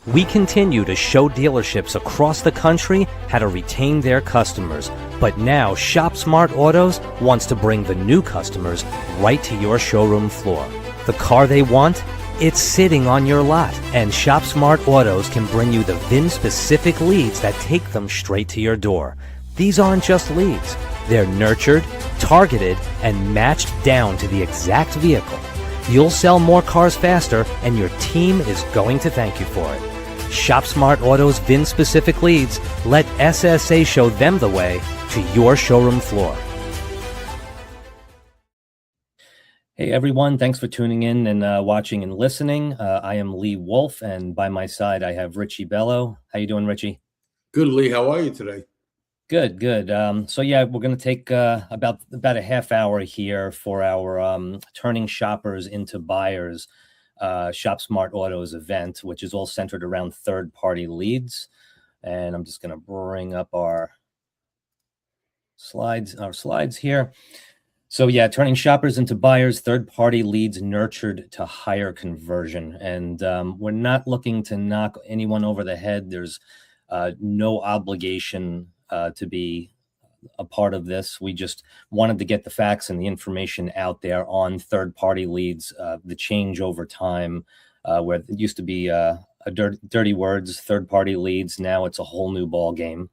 We continue to show dealerships across the country how to retain their customers, but now Shop Smart Autos wants to bring the new customers right to your showroom floor. The car they want? It's sitting on your lot, and Shop Smart Autos can bring you the VIN-specific leads that take them straight to your door. These aren't just leads. They're nurtured, targeted, and matched down to the exact vehicle. You'll sell more cars faster, and your team is going to thank you for it. Shop Smart Autos VIN-specific leads. Let SSA show them the way to your showroom floor. Hey everyone, thanks for tuning in and watching and listening. I am Lee Wolf, and by my side I have Richie Bello. How you doing, Richie? Good, Lee. How are you today? Good. So yeah, we're going to take about a half hour here for our Turning Shoppers into Buyers Shop Smart Autos event, which is all centered around third-party leads. And I'm just going to bring up our slides here. So yeah, turning shoppers into buyers, third-party leads nurtured to higher conversion. And we're not looking to knock anyone over the head. There's no obligation to be a part of this. We just wanted to get the facts and the information out there on third-party leads, the change over time, where it used to be dirty words, third-party leads. Now it's a whole new ball game.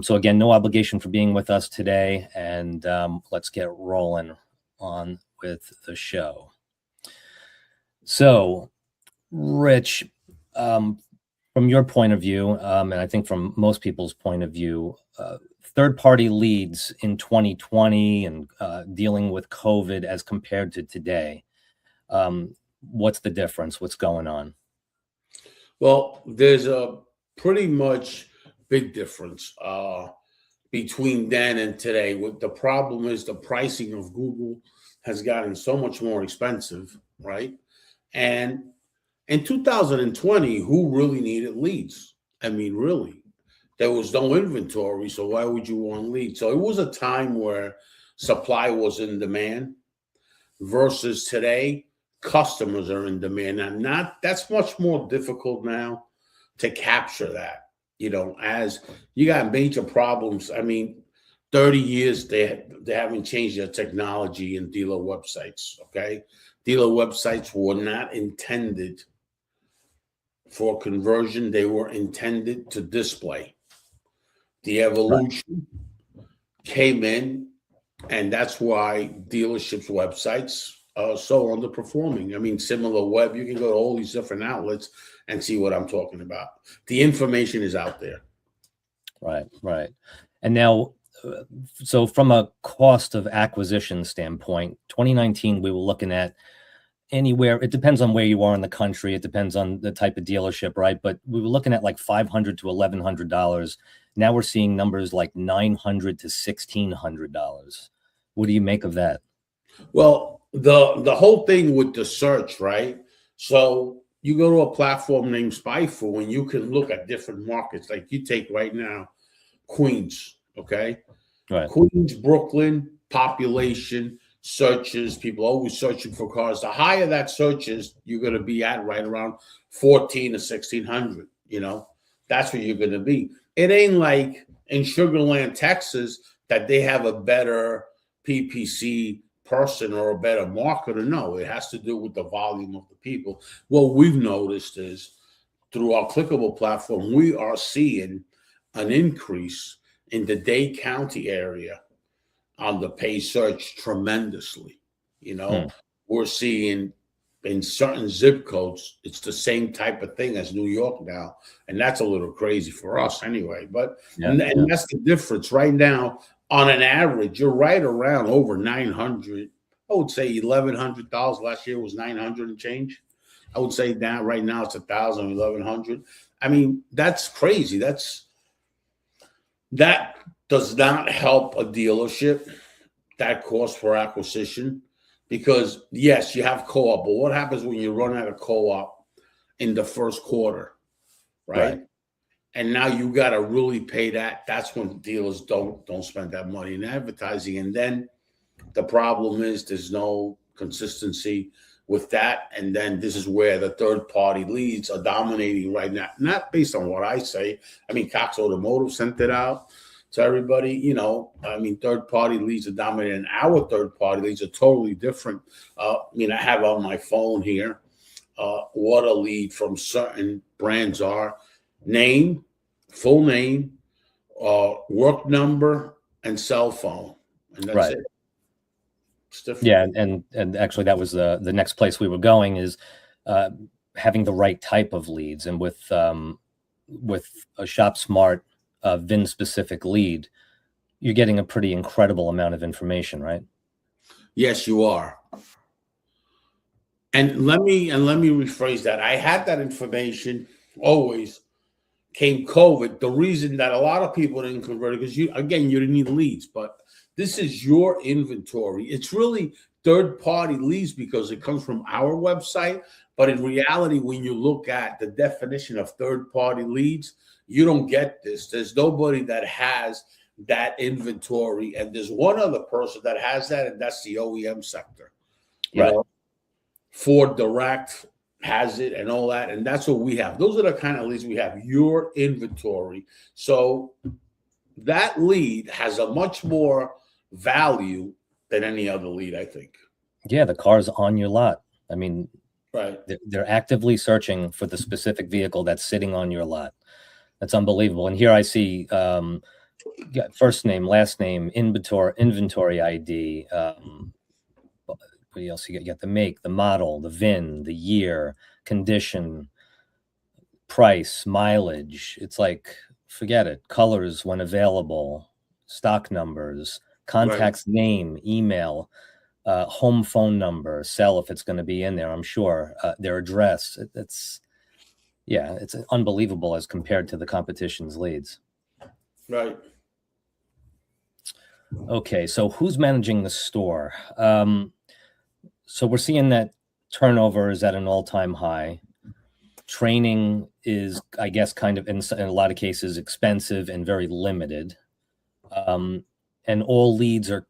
So again, no obligation for being with us today, and let's get rolling on with the show. So, Rich, from your point of view, and I think from most people's point of view, third-party leads in 2020 and dealing with COVID as compared to today, what's the difference? What's going on? Well, there's a pretty much big difference between then and today. What the problem is, the pricing of Google has gotten so much more expensive, right? And in 2020, who really needed leads? I mean, really, there was no inventory, so why would you want leads? So it was a time where supply was in demand versus today, customers are in demand. And that's much more difficult now to capture that, as you got major problems. I mean, 30 years, they haven't changed their technology in dealer websites, okay? Dealer websites were not intended for conversion. They were intended to display. The evolution came in, and that's why dealerships' websites are so underperforming. I mean, similar web, you can go to all these different outlets and see what I'm talking about. The information is out there. Right. And now, so from a cost of acquisition standpoint, 2019, we were looking at anywhere, it depends on where you are in the country, it depends on the type of dealership, right? But we were looking at like $500 to $1,100. Now we're seeing numbers like $900 to $1,600. What do you make of that? Well, the whole thing with the search, right? So you go to a platform named Spyful, and you can look at different markets. Like you take right now, Queens, okay? Right. Queens, Brooklyn, population, searches, people always searching for cars. The higher that search is, you're going to be at right around 14 to 1,600. That's where you're going to be. It ain't like in Sugarland, Texas, that they have a better PPC person or a better marketer. No, it has to do with the volume of the people. What we've noticed is through our clickable platform, we are seeing an increase in the Dade County area on the paid search tremendously. We're seeing in certain zip codes, it's the same type of thing as New York now. And that's a little crazy for us anyway. But and that's the difference right now. On an average, you're right around over 900. I would say $1,100. Last year was 900 and change. I would say right now it's 1,000, 1,100. I mean, that's crazy. That does not help a dealership, that cost per acquisition, because yes, you have co-op, but what happens when you run out of co-op in the first quarter, right? And now you got to really pay that. That's when dealers don't spend that money in advertising. And then the problem is there's no consistency with that. And then this is where the third party leads are dominating right now. Not based on what I say. I mean, Cox Automotive sent it out to everybody. I mean, third party leads are dominating. Our third party leads are totally different. I have on my phone here what a lead from certain brands are: name, full name, work number, and cell phone, and that's Right. it. It's different. Yeah, and actually that was the next place we were going, is having the right type of leads. And with a Shop Smart VIN specific lead, you're getting a pretty incredible amount of information, right? Yes, you are. And let me rephrase that. I had that information always. Came COVID, the reason that a lot of people didn't convert it, because you didn't need leads, but this is your inventory. It's really third-party leads because it comes from our website. But in reality, when you look at the definition of third-party leads, you don't get this. There's nobody that has that inventory, and there's one other person that has that, and that's the OEM sector. Right. Ford Direct has it and all that, and that's what we have. Those are the kind of leads we have. Your inventory. So that lead has a much more value than any other lead, I think. Yeah, the car's on your lot. I mean, right. They're actively searching for the specific vehicle that's sitting on your lot. That's unbelievable. And here I see first name, last name, inventory ID. What else you get? The make, the model, the VIN, the year, condition, price, mileage. It's like, forget it. Colors when available, stock numbers, contacts, name, email, home phone number, cell if it's going to be in there, I'm sure, their address. It's unbelievable as compared to the competition's leads. Right. Okay, so who's managing the store? So we're seeing that turnover is at an all-time high. Training is, I guess, kind of in a lot of cases expensive and very limited. And all leads are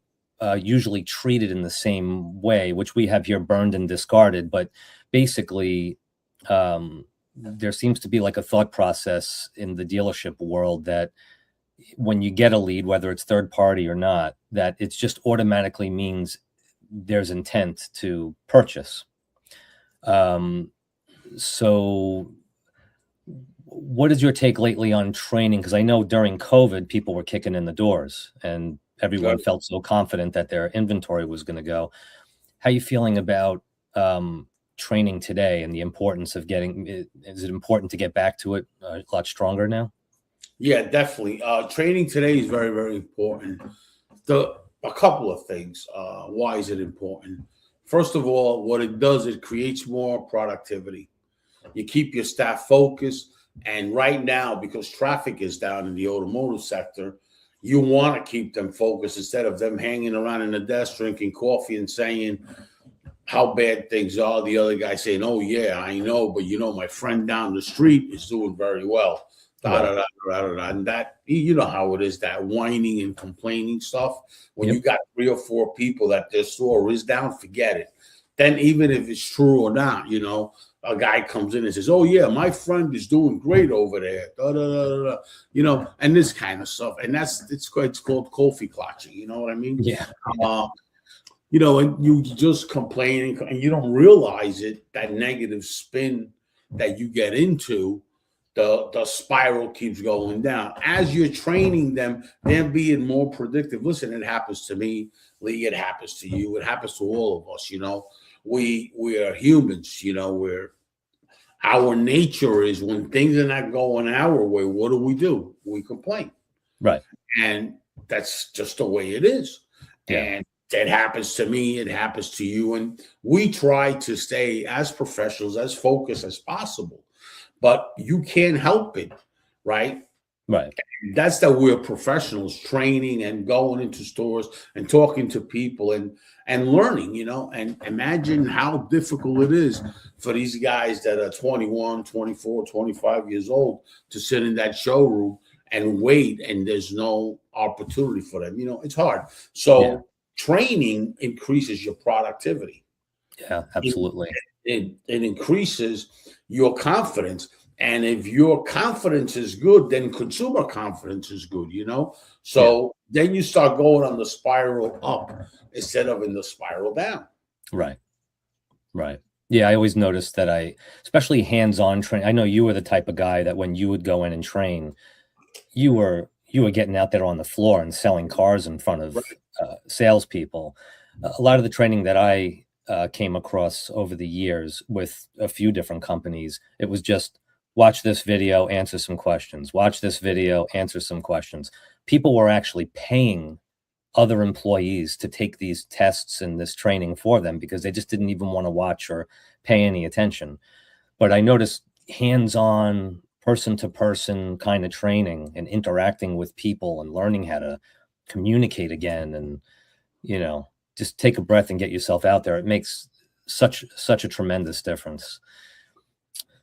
usually treated in the same way, which we have here burned and discarded. But basically, there seems to be like a thought process in the dealership world that when you get a lead, whether it's third party or not, that it just automatically means there's intent to purchase. So what is your take lately on training? Because I know during COVID, people were kicking in the doors and everyone felt so confident that their inventory was going to go. How are you feeling about training today and the importance of is it important to get back to it a lot stronger now? Yeah, definitely. Training today is very, very important. A couple of things. Why is it important? First of all, what it does, it creates more productivity. You keep your staff focused. And right now, because traffic is down in the automotive sector, you want to keep them focused instead of them hanging around in the desk, drinking coffee and saying how bad things are. The other guy saying, oh, yeah, I know, but my friend down the street is doing very well. And that, you know how it is, that whining and complaining stuff. When you got 3 or 4 people that their store is down, forget it. Then even if it's true or not, a guy comes in and says, oh, yeah, my friend is doing great over there, and this kind of stuff. And it's called coffee clutching. You know what I mean? Yeah. And you just complain and you don't realize it, that negative spin that you get into. The spiral keeps going down. As you're training them, they're being more predictive. Listen, it happens to me, Lee. It happens to you. It happens to all of us. We are humans. Our nature is when things are not going our way, what do? We complain. Right. And that's just the way it is. Yeah. And that happens to me. It happens to you. And we try to stay as professionals, as focused as possible. But you can't help it, right? Right. That's that we're professionals, training and going into stores and talking to people and learning, and imagine how difficult it is for these guys that are 21, 24, 25 years old to sit in that showroom and wait, and there's no opportunity for them. It's hard. So training increases your productivity. Yeah, absolutely. It increases your confidence. And if your confidence is good, then consumer confidence is good, you know? Yeah, So then you start going on the spiral up instead of in the spiral down. right, right. Yeah, I always noticed that especially hands-on training. I know you were the type of guy that when you would go in and train, you were getting out there on the floor and selling cars in front of Right. salespeople. A lot of the training that I came across over the years with a few different companies, it was just watch this video, answer some questions. Watch this video, answer some questions. People were actually paying other employees to take these tests and this training for them because they just didn't even want to watch or pay any attention. But I noticed hands-on, person-to-person kind of training and interacting with people and learning how to communicate again and, you know, just take a breath and get yourself out there. It makes such a tremendous difference.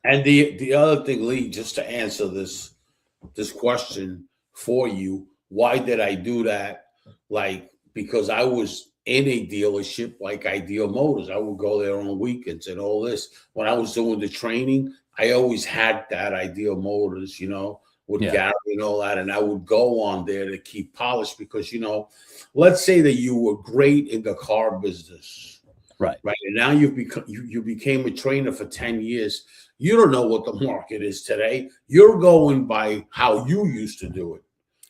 And the other thing, Lee, just to answer this question for you, why did I do that? Like, because I was in a dealership like Ideal Motors. I would go there on weekends and all this. When I was doing the training, I always had that Ideal Motors, you know, with Yeah, Gary and all that. And I would go on there to keep polished because, you know, let's say that you were great in the car business, right, right? And now you became a trainer for 10 years. You don't know what the market is today. You're going by how you used to do it.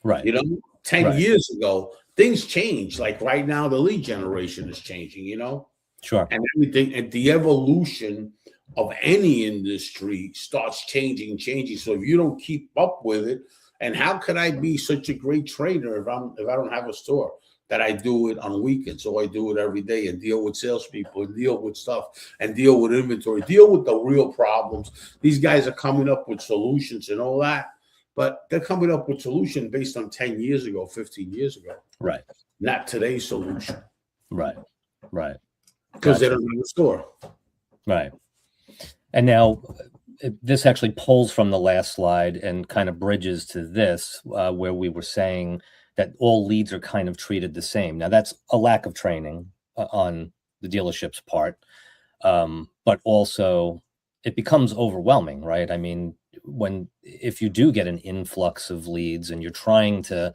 right, You know, 10 right. years ago, things change. Like right now, the lead generation is changing, you know, Sure. and everything, and the evolution of any industry starts changing. So if you don't keep up with it, and how could I be such a great trainer if I don't have a store that I do it on weekends, so I do it every day and deal with salespeople and deal with stuff and deal with inventory, deal with the real problems. These guys are coming up with solutions and all that, but they're coming up with solution based on 10 years ago, 15 years ago, Right, not today's solution right, right. because they Gotcha. don't have a store. Right. And now this actually pulls from the last slide and kind of bridges to this, where we were saying that all leads are kind of treated the same. Now, that's a lack of training on the dealership's part, but also it becomes overwhelming, right? I mean, if you do get an influx of leads and you're trying to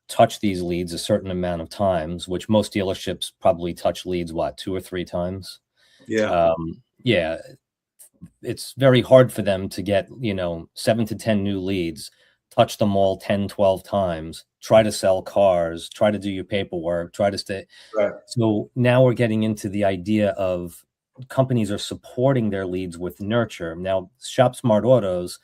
touch these leads a certain amount of times, which most dealerships probably touch leads, what, 2 or 3 times? Yeah. Yeah, it's very hard for them to get, 7 to 10 new leads, touch them all 10, 12 times, try to sell cars, try to do your paperwork, try to stay. Right. So now we're getting into the idea of companies are supporting their leads with nurture. Now, Shop Smart Autos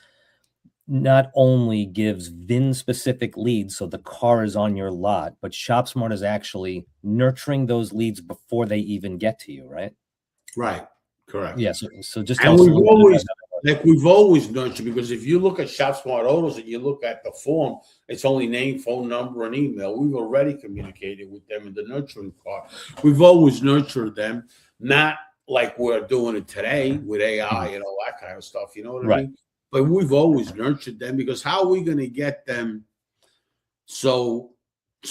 not only gives VIN specific leads, so the car is on your lot, but Shop Smart is actually nurturing those leads before they even get to you, right? Right. Correct. Yeah. So just tell And us a little bit about that. we've always nurtured, because if you look at Shop Smart Autos and you look at the form, it's only name, phone number, and email. We've already communicated with them in the nurturing part. We've always nurtured them, not like we're doing it today with AI and all that kind of stuff. You know what I Right. mean? But we've always nurtured them, because how are we going to get them so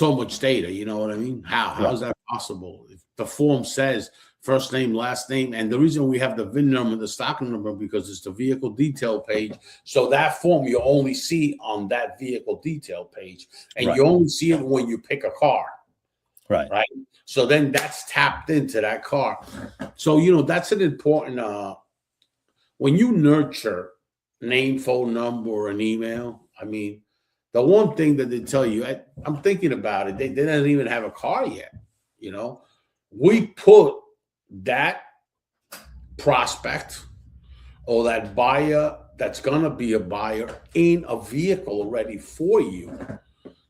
much data? You know what I mean? How is that possible? If the form says first name, last name, and the reason we have the VIN number, the stock number, because it's the vehicle detail page. So that form you only see on that vehicle detail page, and Right. you only see it when you pick a car. Right. Right. So then that's tapped into that car. So, that's an important, when you nurture name, phone number, and email. I mean, the one thing that they tell you, I'm thinking about it, they don't even have a car yet. We put that prospect or that buyer that's going to be a buyer in a vehicle already for you.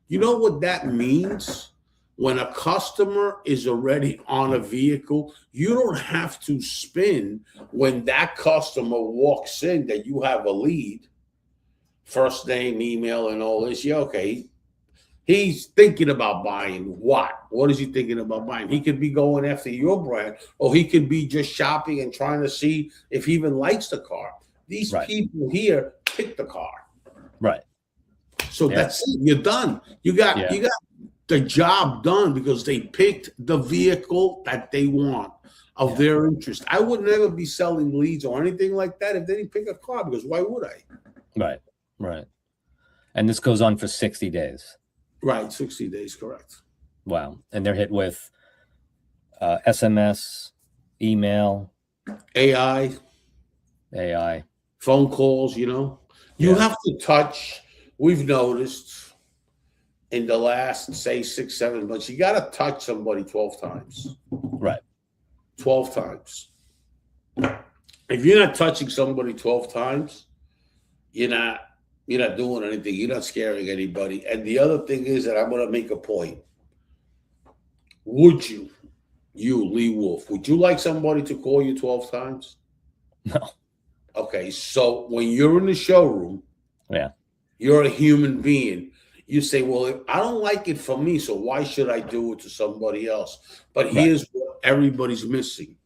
You know what that means? When a customer is already on a vehicle, you don't have to spin when that customer walks in that you have a lead, first name, email, and all this. Yeah, okay. He's thinking about buying what? What is he thinking about buying? He could be going after your brand, or he could be just shopping and trying to see if he even likes the car. These people here pick the car. Right. So that's it. You're done. You got the job done because they picked the vehicle that they want. of their interest. I would never be selling leads or anything like that if they didn't pick a car, because why would I? Right. Right. And this goes on for 60 days. Right. 60 days. Correct. Wow. And they're hit with SMS, email, AI, phone calls, you have to touch. We've noticed in the last, say, 6, 7 months, you got to touch somebody 12 times. Right. 12 times. If you're not touching somebody 12 times, you're not doing anything. You're not scaring anybody. And the other thing is that I'm going to make a point. Would you, Lee Wolf, would you like somebody to call you 12 times? No. Okay, so when you're in the showroom, you're a human being. You say, well, I don't like it for me, so why should I do it to somebody else? But here's what everybody's missing.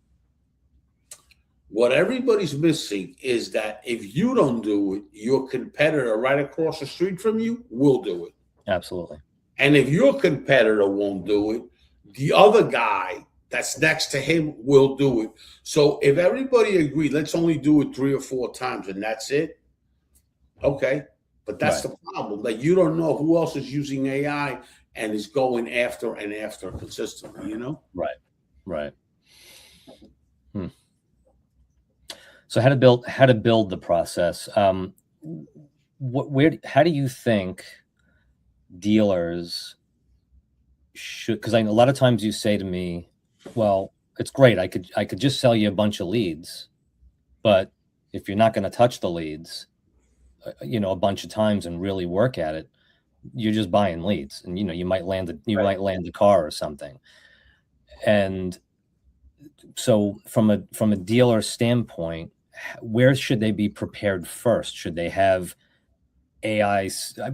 What everybody's missing is that if you don't do it, your competitor right across the street from you will do it. Absolutely. And if your competitor won't do it, the other guy that's next to him will do it. So if everybody agreed, let's only do it 3 or 4 times and that's it. Okay. But that's the problem. Like, you don't know who else is using AI and is going after and after consistently, Right. Right. So how to build the process. How do you think dealers should, because a lot of times you say to me, well, it's great. I could just sell you a bunch of leads, but if you're not going to touch the leads, a bunch of times and really work at it, you're just buying leads, and you might land a car or something. And so from a dealer standpoint, where should they be prepared first? Should they have AI,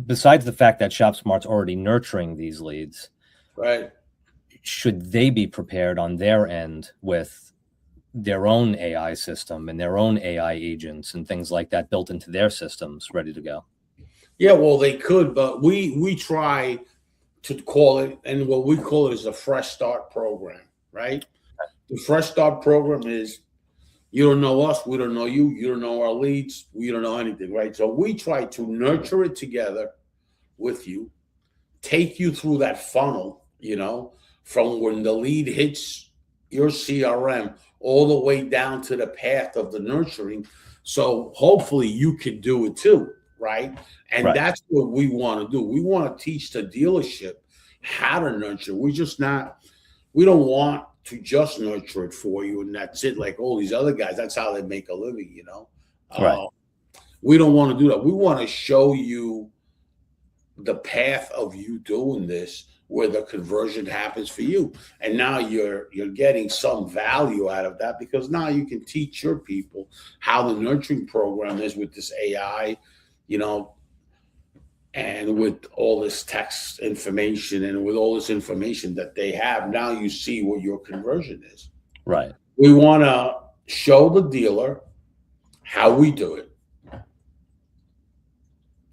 besides the fact that ShopSmart's already nurturing these leads? Right. Should they be prepared on their end with their own AI system and their own AI agents and things like that built into their systems, ready to go? Yeah, well, they could, but we try to call it, and what we call it is a fresh start program, right? The fresh start program is, you don't know us, we don't know you, you don't know our leads, we don't know anything, right? So we try to nurture it together with you, take you through that funnel, from when the lead hits your CRM all the way down to the path of the nurturing. So hopefully you can do it too, right? And that's what we want to do. We want to teach the dealership how to nurture. We don't want to just nurture it for you and that's it, like all these other guys. That's how they make a living, We don't want to do that. We want to show you the path of you doing this, where the conversion happens for you. And now you're getting some value out of that, because now you can teach your people how the nurturing program is with this AI, and with all this text information and with all this information that they have. Now you see what your conversion is. Right. We want to show the dealer how we do it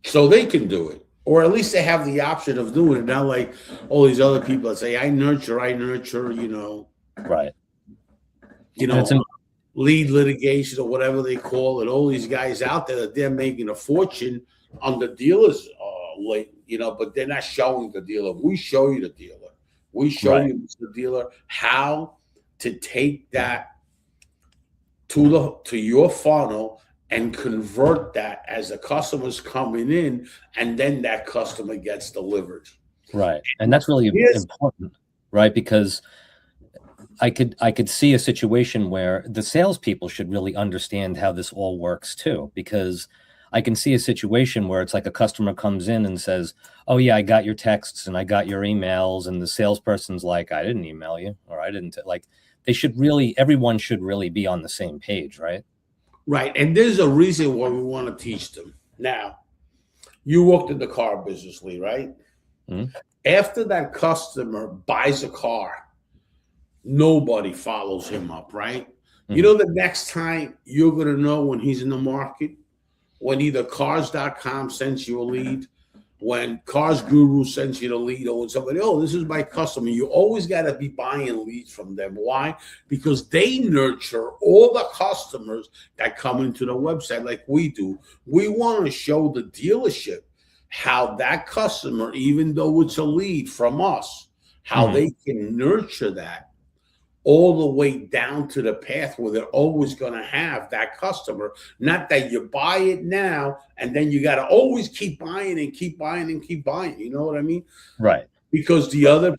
so they can do it. Or at least they have the option of doing it. Not like all these other people that say, I nurture, Right. Lead litigation or whatever they call it. All these guys out there that they're making a fortune on the dealer's but they're not showing the dealer. We show you the dealer. We show you the dealer how to take that to your funnel and convert that as the customer's coming in, and then that customer gets delivered. Right. And that's really important, right? Because I could see a situation where the salespeople should really understand how this all works too, because I can see a situation where it's like a customer comes in and says, oh yeah, I got your texts and I got your emails, and the salesperson's like, I didn't email you, or I didn't everyone should really be on the same page, right? Right. And there's a reason why we want to teach them. Now, you worked in the car business, Lee, right? Mm-hmm. After that customer buys a car, nobody follows him up, right? Mm-hmm. The next time you're going to know when he's in the market, when either cars.com sends you a lead, when Cars Guru sends you the lead, or when somebody, oh, this is my customer, you always got to be buying leads from them. Why? Because they nurture all the customers that come into the website like we do. We want to show the dealership how that customer, even though it's a lead from us, how they can nurture that all the way down to the path where they're always going to have that customer. Not that you buy it now and then you got to always keep buying and keep buying and keep buying. You know what I mean? Right. Because the other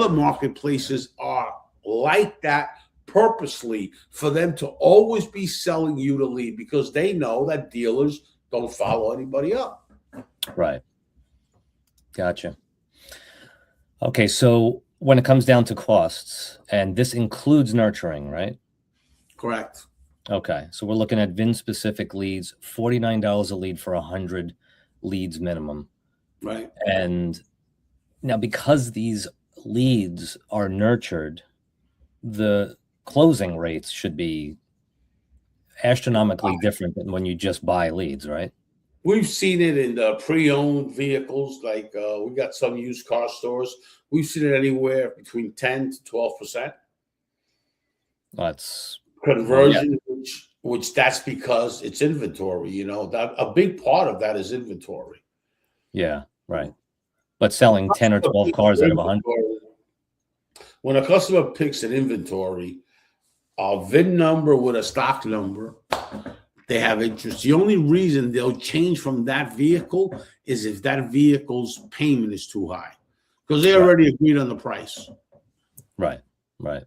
marketplaces are like that purposely for them to always be selling you the lead, because they know that dealers don't follow anybody up. Right. Gotcha. Okay, so when it comes down to costs, and this includes nurturing, right? Correct. Okay, so we're looking at VIN-specific leads, $49 a lead for 100 leads minimum. Right. And now, because these leads are nurtured, the closing rates should be astronomically different than when you just buy leads, right? We've seen it in the pre-owned vehicles. Like we got some used car stores. We've seen it anywhere between 10 to 12%. That's conversion, which that's because it's inventory. You know, that a big part of that is inventory. Yeah, right. But selling 10 or 12 cars out of 100. When a customer picks an inventory, a VIN number with a stock number, they have interest. The only reason they'll change from that vehicle is if that vehicle's payment is too high, because they already agreed on the price. Right, right.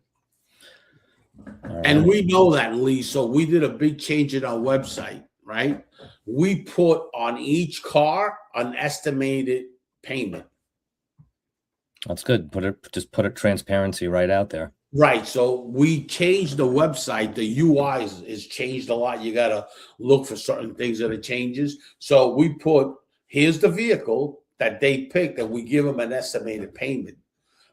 And we know that, Lee. So we did a big change in our website, right? We put on each car an estimated payment. That's good. Just put it transparency right out there. Right. So we changed the website. The UI is changed a lot. You got to look for certain things that it changes. So we put, here's the vehicle that they picked, and we give them an estimated payment.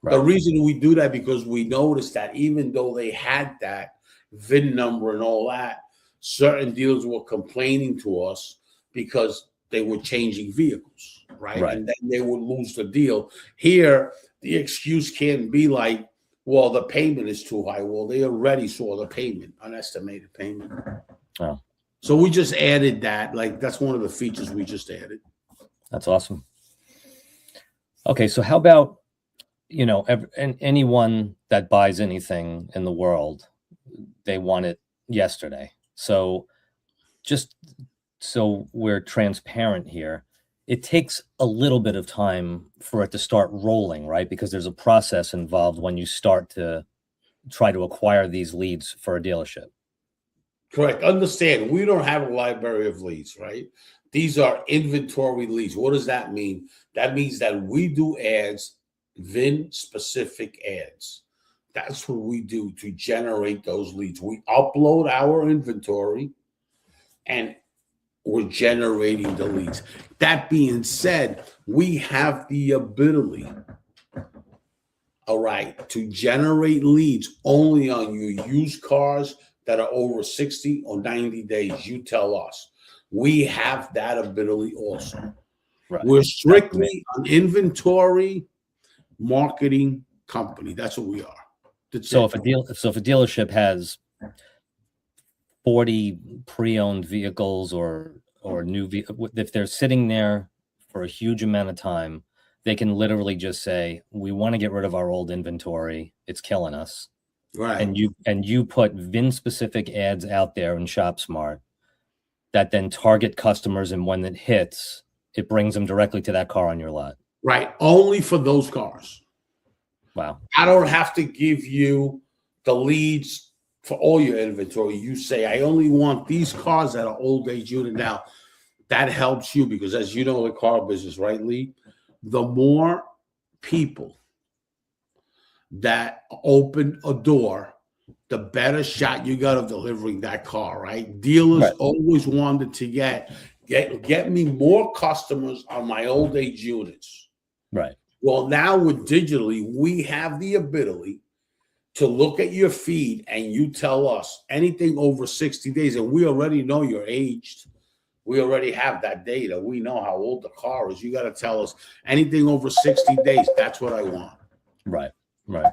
Right. The reason we do that, because we noticed that even though they had that VIN number and all that, certain dealers were complaining to us because they were changing vehicles, right? And then they would lose the deal. Here, the excuse can't be like, well, the payment is too high. Well, they already saw the payment, unestimated payment. Oh. So we just added that. Like, that's one of the features we just added. That's awesome. Okay, so how about, you know, anyone that buys anything in the world, they want it yesterday. So just so we're transparent here, it takes a little bit of time for it to start rolling, right? Because there's a process involved when you start to try to acquire these leads for a dealership. Correct. Understand, we don't have a library of leads, right? These are inventory leads. What does that mean? That means that we do ads, VIN-specific ads. That's what we do to generate those leads. We upload our inventory and we're generating the leads. That being said, we have the ability, all right, to generate leads only on your used cars that are over 60 or 90 days. You tell us. We have that ability also. Right. We're strictly an inventory marketing company. That's what we are. So if a dealership has 40 pre-owned vehicles or new if they're sitting there for a huge amount of time, they can literally just say, we want to get rid of our old inventory. It's killing us. Right. And you put VIN specific ads out there in ShopSmart that then target customers, and when it hits, it brings them directly to that car on your lot. Right. Only for those cars. Wow. I don't have to give you the leads for all your inventory. You say, I only want these cars that are old age unit. Now, that helps you because, as you know, the car business, right, Lee? The more people that open a door, the better shot you got of delivering that car, right? Dealers always wanted to get me more customers on my old age units. Right. Well, now with digitally, we have the ability to look at your feed and you tell us anything over 60 days, and we already know you're aged. We already have that data. We know how old the car is. You got to tell us anything over 60 days. That's what I want. Right. Right.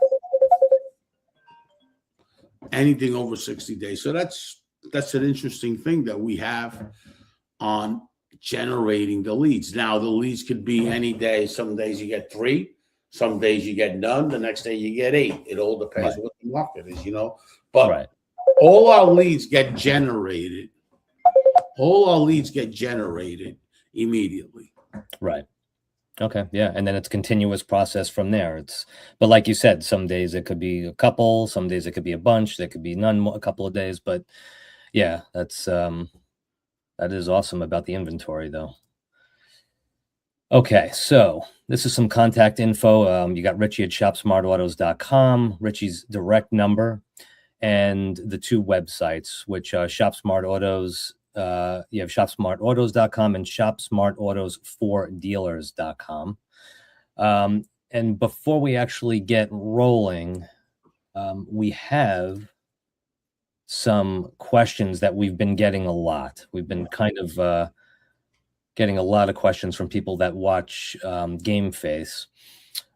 Anything over 60 days. So that's an interesting thing that we have on generating the leads. Now, the leads could be any day. Some days you get 3, some days you get none, the next day you get 8. It all depends what the market is, But all our leads get generated. All our leads get generated immediately. Right. Okay. Yeah. And then it's a continuous process from there. But like you said, some days it could be a couple, some days it could be a bunch, there could be none a couple of days. But yeah, that is awesome about the inventory though. Okay. So this is some contact info. You got Richie at shopsmartautos.com, Richie's direct number, and the 2 websites, which Shop Smart Autos. You have shopsmartautos.com and shopsmartautosfordealers.com. And before we actually get rolling, we have some questions that we've been getting a lot. We've been kind of getting a lot of questions from people that watch Game Face.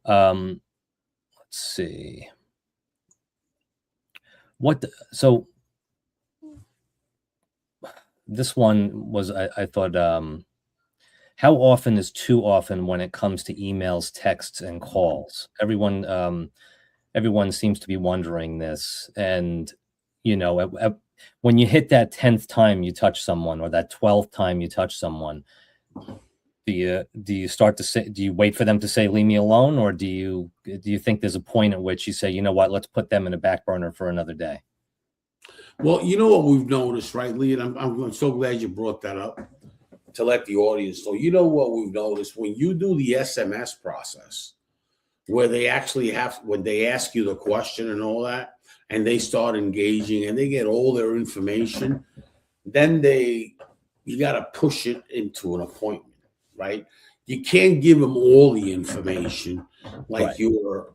Let's see. So this one was, I thought, how often is too often when it comes to emails, texts, and calls? Everyone seems to be wondering this. And, when you hit that 10th time you touch someone, or that 12th time you touch someone, do you start to say, do you wait for them to say, leave me alone? Or do you think there's a point at which you say, you know what, let's put them in a back burner for another day? Well, you know what we've noticed, right, Lee? And I'm so glad you brought that up to let the audience know. You know what we've noticed? When you do the SMS process, where they actually when they ask you the question and all that, and they start engaging and they get all their information, then you got to push it into an appointment, right? You can't give them all the information like you were,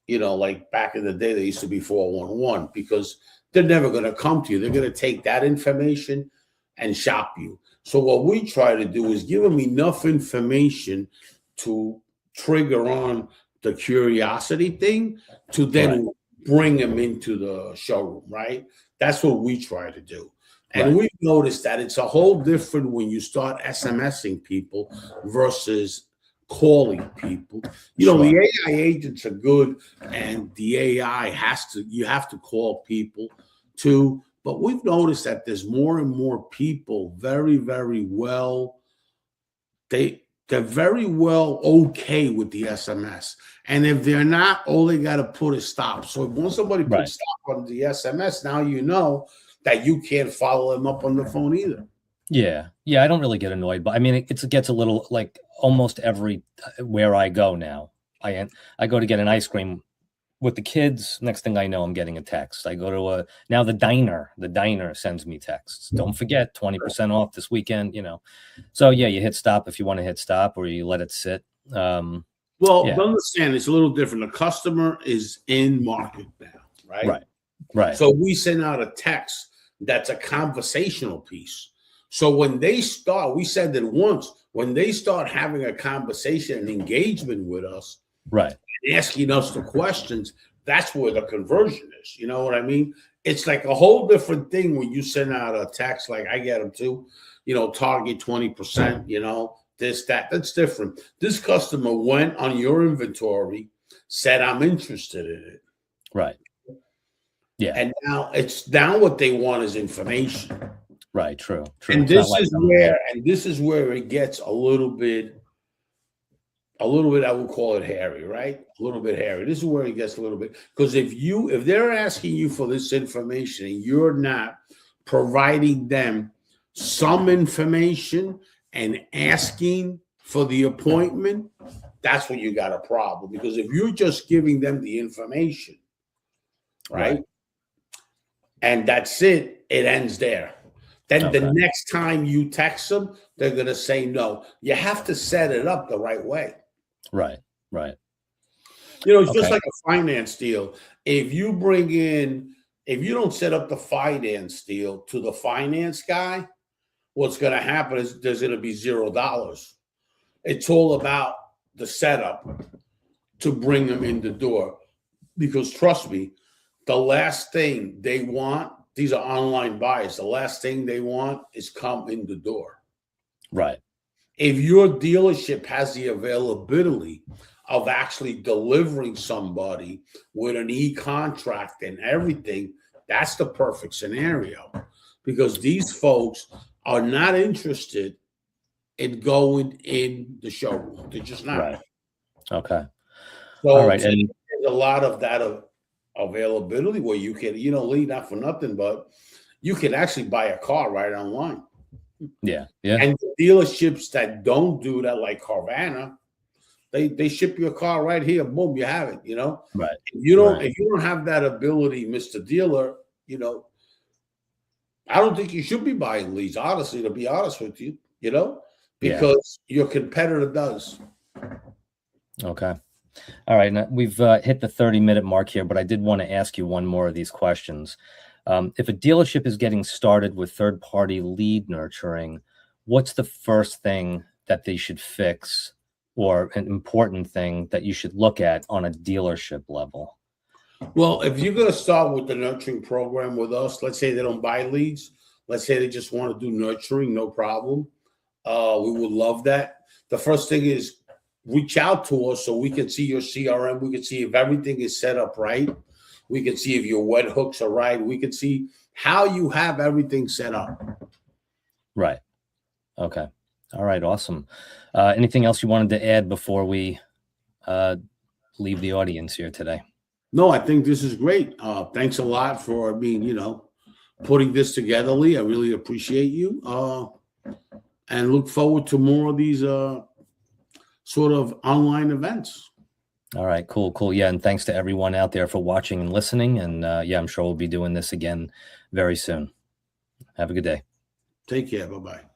like back in the day, they used to be 411, because they're never going to come to you. They're going to take that information and shop you. So what we try to do is give them enough information to trigger on the curiosity thing to then bring them into the showroom, right? That's what we try to do. And we've noticed that it's a whole different when you start SMSing people versus calling people. The AI agents are good, and the AI you have to call people too. But we've noticed that there's more and more people very, very well. They're very well okay with the SMS. And if they're not, all they got to put is stop. So when somebody puts stop on the SMS, now you know that you can't follow them up on the phone either. Yeah. I don't really get annoyed, but I mean, it gets a little, like, almost where I go now. I go to get an ice cream with the kids. Next thing I know, I'm getting a text. I go to now the diner sends me texts. Don't forget 20% off this weekend, So yeah, you hit stop if you want to hit stop, or you let it sit. Understand, it's a little different. The customer is in market now, right? Right. So we send out a text that's a conversational piece. So when they start, we said that once, when they start having a conversation and engagement with us, and asking us the questions, that's where the conversion is. You know what I mean? It's like a whole different thing when you send out a text, like I get them too, target 20%, this, that's different. This customer went on your inventory, said, I'm interested in it. Right. Yeah. And now what they want is information. Right. True. And this is where it gets a little bit, I would call it hairy, right? A little bit hairy. This is where it gets a little bit, because if they're asking you for this information and you're not providing them some information and asking for the appointment, that's when you got a problem. Because if you're just giving them the information, right? And that's it, it ends there. Then the next time you text them, they're going to say no. You have to set it up the right way. Right. It's just like a finance deal. If you don't set up the finance deal to the finance guy, what's going to happen is there's going to be $0. It's all about the setup to bring them in the door. Because trust me, the last thing they want, these are online buyers, the last thing they want is come in the door. Right. If your dealership has the availability of actually delivering somebody with an e-contract and everything, that's the perfect scenario. Because these folks are not interested in going in the showroom. They're just not. Right. Okay. So All right. there's a lot of that availability where you can, Lee, not for nothing, but you can actually buy a car right online. Yeah. Yeah. And the dealerships that don't do that, like Carvana, they ship you a car right here. Boom, you have it. Right. If you don't have that ability, Mr. Dealer, I don't think you should be buying leads, honestly, to be honest with you, because your competitor does. Okay. All right. Now we've hit the 30-minute mark here, but I did want to ask you one more of these questions. If a dealership is getting started with third-party lead nurturing, what's the first thing that they should fix, or an important thing that you should look at on a dealership level? Well, if you're going to start with the nurturing program with us, let's say they don't buy leads. Let's say they just want to do nurturing, no problem. We would love that. The first thing is reach out to us so we can see your CRM. We can see if everything is set up right. We can see if your webhooks are right. We can see how you have everything set up. Right. Okay. All right. Awesome. Anything else you wanted to add before we leave the audience here today? No, I think this is great. Thanks a lot for putting this together, Lee. I really appreciate you. And look forward to more of these sort of online events. All right, cool. Yeah, and thanks to everyone out there for watching and listening. And I'm sure we'll be doing this again very soon. Have a good day. Take care. Bye-bye.